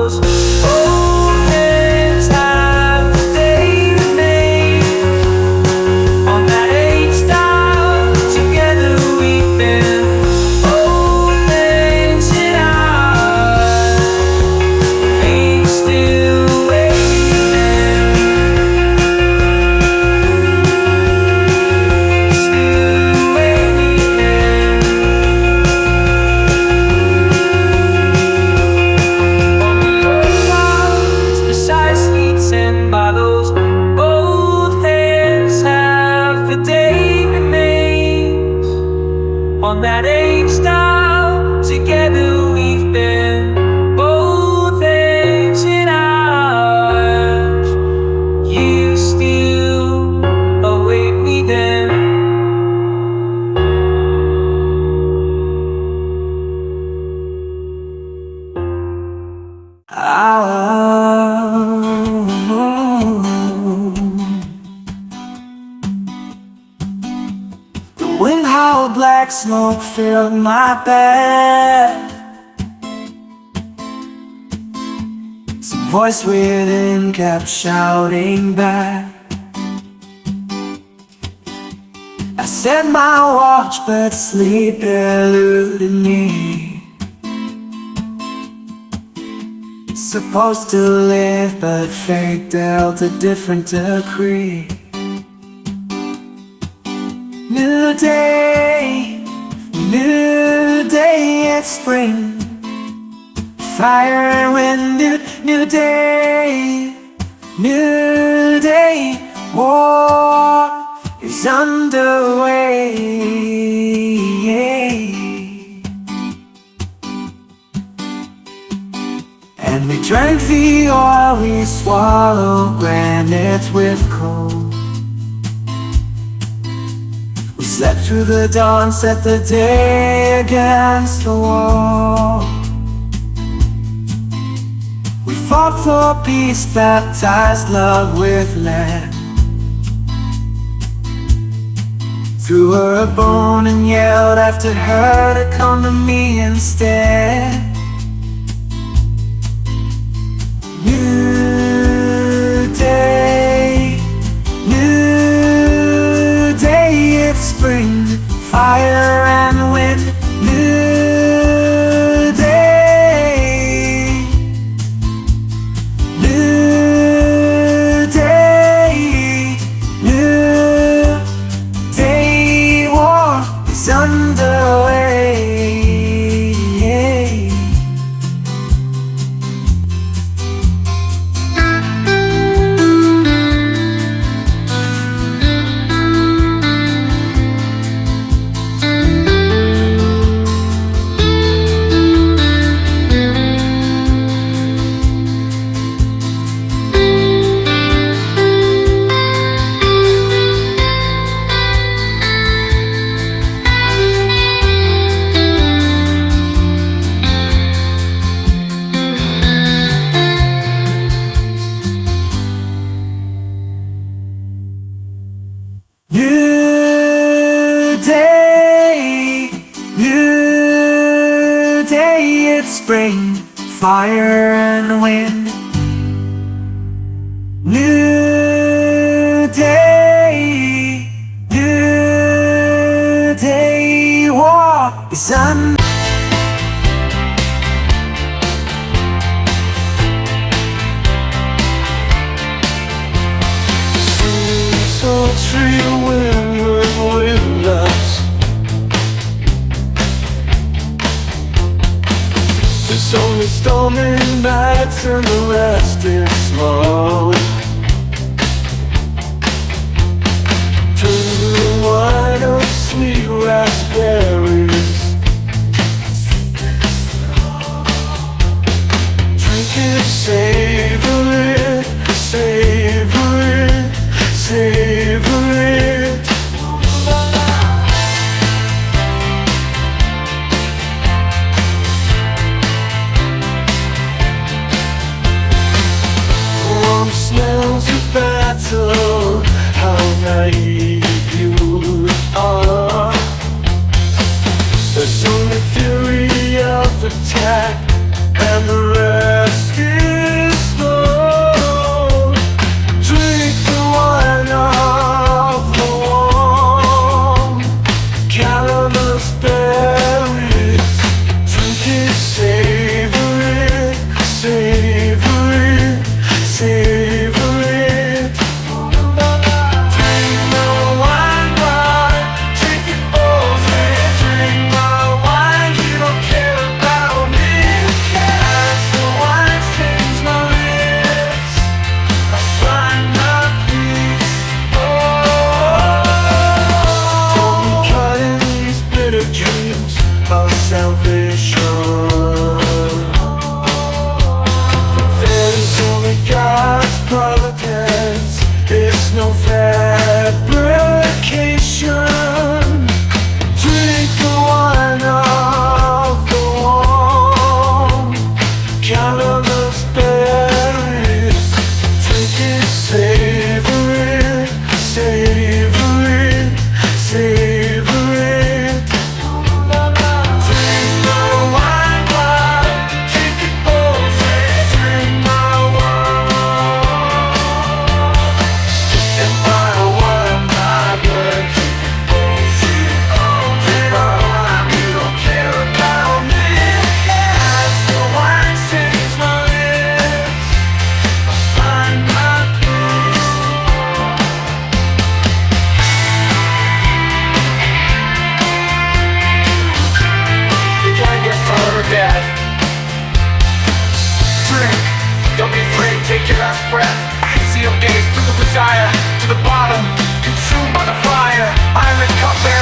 those old hands have the day remains. On that age dial, together we've been old hands in ours, ain't still waiting, still waiting. On the clouds, precisely 10 by those old hands have the day remains. On that age dial, together we've been both hands in ours. You still await me then. The wind howled, black smoke filled my bed. Some voice within kept shouting back. I set my watch, but sleep eluded me. Supposed to live, but fate dealt a different decree. New day, it's spring. Fire and wind, new day, war is underway. And we drank the oil, we swallowed granite with cold. We slept through the dawn, set the day against the wall. We fought for peace, baptized love with land. Threw her a bone and yelled after her to come to me instead. New day, it's spring, fire and wind. New day, war is underway. New day, it's spring, fire and wind. New day, war is on. Sultry wind with us. There's only stormy nights and the rest is slow. Turn the wine of sweet raspberries. Drink it, savor it, savor it, savor it. Warm smells of battle, how naive you are. There's only fury of attack and the rest is take your last breath. See your gaze through the desire, to the bottom, consumed by the fire. I'm the cupbearer